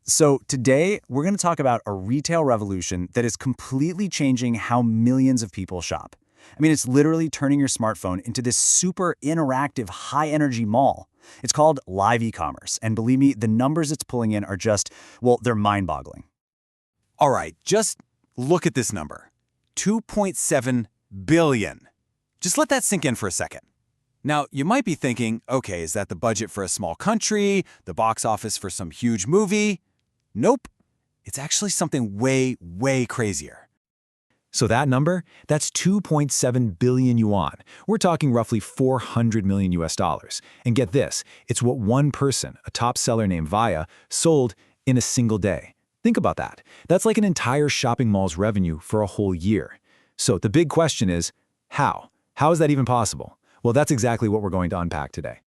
So today, we're going to talk about a retail revolution that is completely changing how millions of people shop. I mean, it's literally turning your smartphone into this super interactive, high-energy mall. It's called live e-commerce, and believe me, the numbers it's pulling in are just, well, they're mind-boggling. All right, just look at this number. 2.7 billion. Just let that sink in for a second. Now, you might be thinking, okay, is that the budget for a small country, the box office for some huge movie? Nope. It's actually something way, way crazier. So that number, that's 2.7 billion yuan. We're talking roughly 400 million US dollars. And get this, it's what one person, a top seller named Vaya, sold in a single day. Think about that. That's like an entire shopping mall's revenue for a whole year. So the big question is, how? How is that even possible? Well, that's exactly what we're going to unpack today.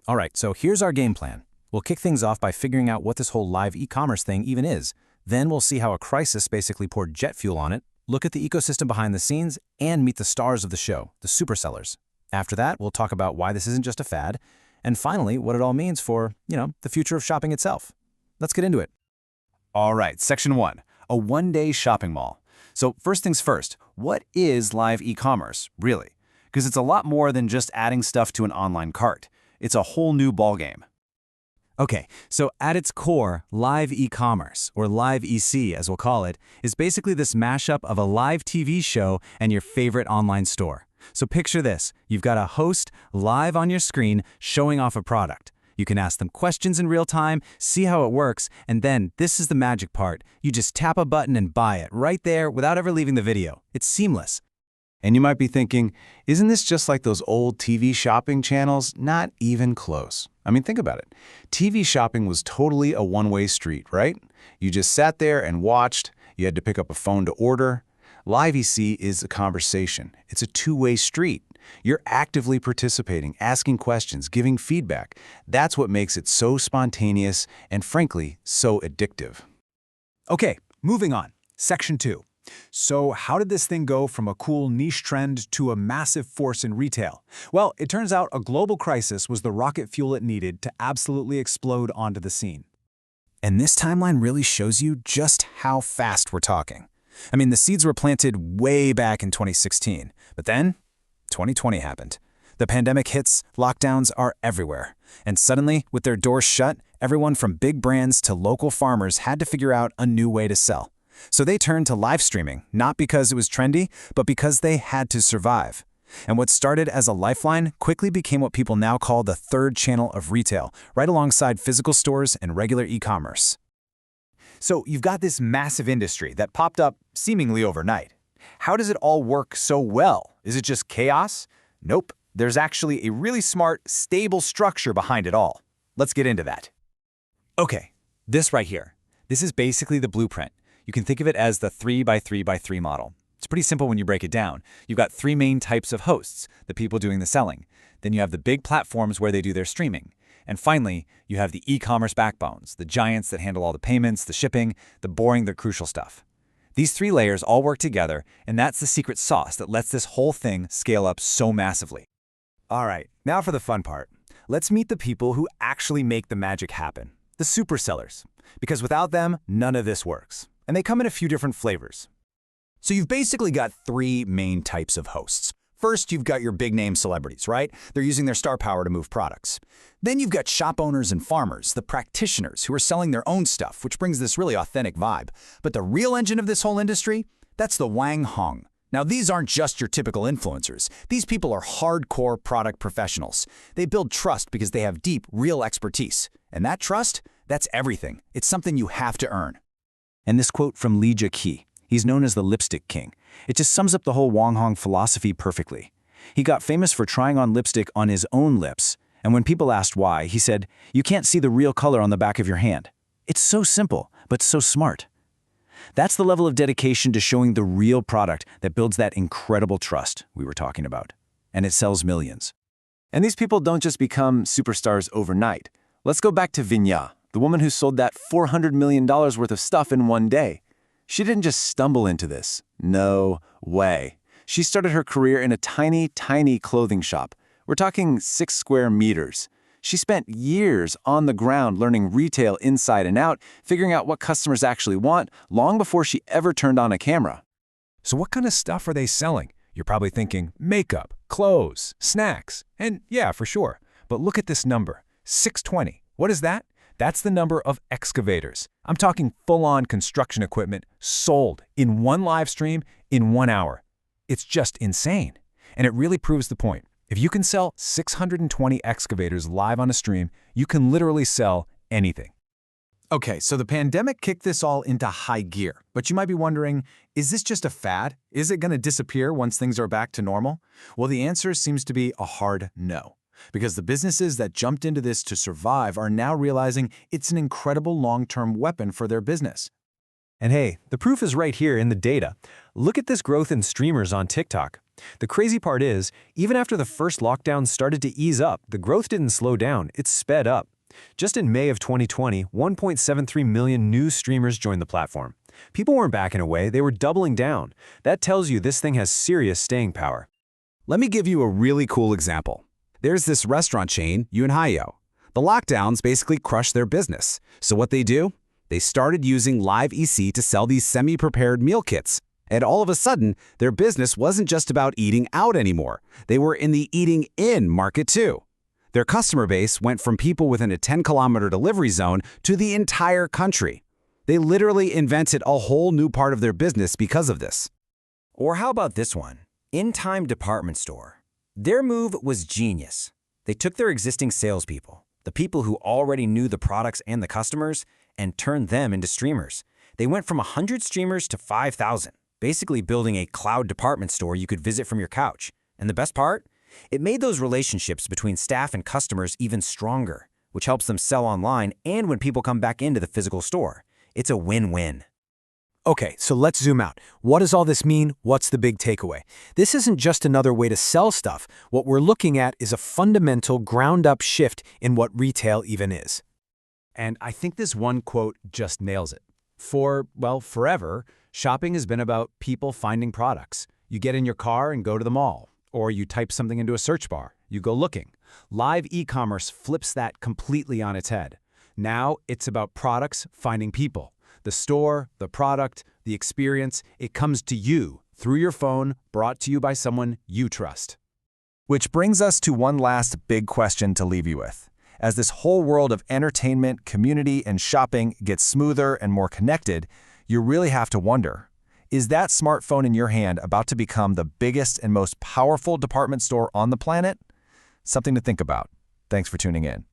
All right, so here's our game plan. We'll kick things off by figuring out what this whole live e-commerce thing even is. Then we'll see how a crisis basically poured jet fuel on it, look at the ecosystem behind the scenes, and meet the stars of the show, the super sellers. After that, we'll talk about why this isn't just a fad, and finally, what it all means for, the future of shopping itself. Let's get into it. All right, section 1, a one-day shopping mall. So first things first, what is live e-commerce, really? Because it's a lot more than just adding stuff to an online cart. It's a whole new ballgame. Okay, so at its core, live e-commerce, or live EC as we'll call it, is basically this mashup of a live TV show and your favorite online store. So picture this, you've got a host live on your screen showing off a product. You can ask them questions in real time, see how it works, and then, this is the magic part, you just tap a button and buy it right there without ever leaving the video. It's seamless. And you might be thinking, isn't this just like those old TV shopping channels? Not even close. I mean, think about it. TV shopping was totally a one-way street, right? You just sat there and watched. You had to pick up a phone to order. Live EC is a conversation. It's a two-way street. You're actively participating, asking questions, giving feedback. That's what makes it so spontaneous and, frankly, so addictive. Okay, moving on. Section 2. So how did this thing go from a cool niche trend to a massive force in retail? Well, it turns out a global crisis was the rocket fuel it needed to absolutely explode onto the scene. And this timeline really shows you just how fast we're talking. I mean, the seeds were planted way back in 2016, but then 2020 happened. The pandemic hits, lockdowns are everywhere. And suddenly, with their doors shut, everyone from big brands to local farmers had to figure out a new way to sell. So they turned to live streaming, not because it was trendy, but because they had to survive. And what started as a lifeline quickly became what people now call the third channel of retail, right alongside physical stores and regular e-commerce. So you've got this massive industry that popped up seemingly overnight. How does it all work so well? Is it just chaos? Nope. There's actually a really smart, stable structure behind it all. Let's get into that. Okay, this right here. This is basically the blueprint. You can think of it as the 3x3x3 model. It's pretty simple when you break it down. You've got three main types of hosts, the people doing the selling. Then you have the big platforms where they do their streaming. And finally, you have the e-commerce backbones, the giants that handle all the payments, the shipping, the boring, the crucial stuff. These three layers all work together, and that's the secret sauce that lets this whole thing scale up so massively. All right, now for the fun part. Let's meet the people who actually make the magic happen, the super sellers. Because without them, none of this works. And they come in a few different flavors. So you've basically got three main types of hosts. First, you've got your big-name celebrities, right? They're using their star power to move products. Then you've got shop owners and farmers, the practitioners who are selling their own stuff, which brings this really authentic vibe. But the real engine of this whole industry, that's the Wang Hong. Now, these aren't just your typical influencers. These people are hardcore product professionals. They build trust because they have deep, real expertise. And that trust, that's everything. It's something you have to earn. And this quote from Li Jiaqi, he's known as the Lipstick King. It just sums up the whole Wang Hong philosophy perfectly. He got famous for trying on lipstick on his own lips, and when people asked why, he said, "You can't see the real color on the back of your hand." It's so simple, but so smart. That's the level of dedication to showing the real product that builds that incredible trust we were talking about. And it sells millions. And these people don't just become superstars overnight. Let's go back to Vinya, the woman who sold that $400 million worth of stuff in one day. She didn't just stumble into this. No way. She started her career in a tiny, tiny clothing shop. We're talking 6 square meters. She spent years on the ground learning retail inside and out, figuring out what customers actually want, long before she ever turned on a camera. So what kind of stuff are they selling? You're probably thinking makeup, clothes, snacks, and yeah, for sure. But look at this number, 620. What is that? That's the number of excavators. I'm talking full-on construction equipment sold in one live stream in 1 hour. It's just insane. And it really proves the point. If you can sell 620 excavators live on a stream, you can literally sell anything. Okay, so the pandemic kicked this all into high gear. But you might be wondering, is this just a fad? Is it going to disappear once things are back to normal? Well, the answer seems to be a hard no. Because the businesses that jumped into this to survive are now realizing it's an incredible long-term weapon for their business. And hey, the proof is right here in the data. Look at this growth in streamers on TikTok. The crazy part is, even after the first lockdown started to ease up, the growth didn't slow down, it sped up. Just in May of 2020, 1.73 million new streamers joined the platform. People weren't backing away, they were doubling down. That tells you this thing has serious staying power. Let me give you a really cool example. There's this restaurant chain, Yunhayo. The lockdowns basically crushed their business. So what they do? They started using Live EC to sell these semi-prepared meal kits. And all of a sudden, their business wasn't just about eating out anymore. They were in the eating in market too. Their customer base went from people within a 10-kilometer delivery zone to the entire country. They literally invented a whole new part of their business because of this. Or how about this one? In Time Department Store. Their move was genius. They took their existing salespeople, the people who already knew the products and the customers, and turned them into streamers. They went from 100 streamers to 5,000, basically building a cloud department store you could visit from your couch. And the best part? It made those relationships between staff and customers even stronger, which helps them sell online and when people come back into the physical store. It's a win-win. Okay, so let's zoom out. What does all this mean? What's the big takeaway? This isn't just another way to sell stuff. What we're looking at is a fundamental ground-up shift in what retail even is. And I think this one quote just nails it. For, well, forever, shopping has been about people finding products. You get in your car and go to the mall. Or you type something into a search bar. You go looking. Live e-commerce flips that completely on its head. Now it's about products finding people. The store, the product, the experience, it comes to you through your phone, brought to you by someone you trust. Which brings us to one last big question to leave you with. As this whole world of entertainment, community, and shopping gets smoother and more connected, you really have to wonder, is that smartphone in your hand about to become the biggest and most powerful department store on the planet? Something to think about. Thanks for tuning in.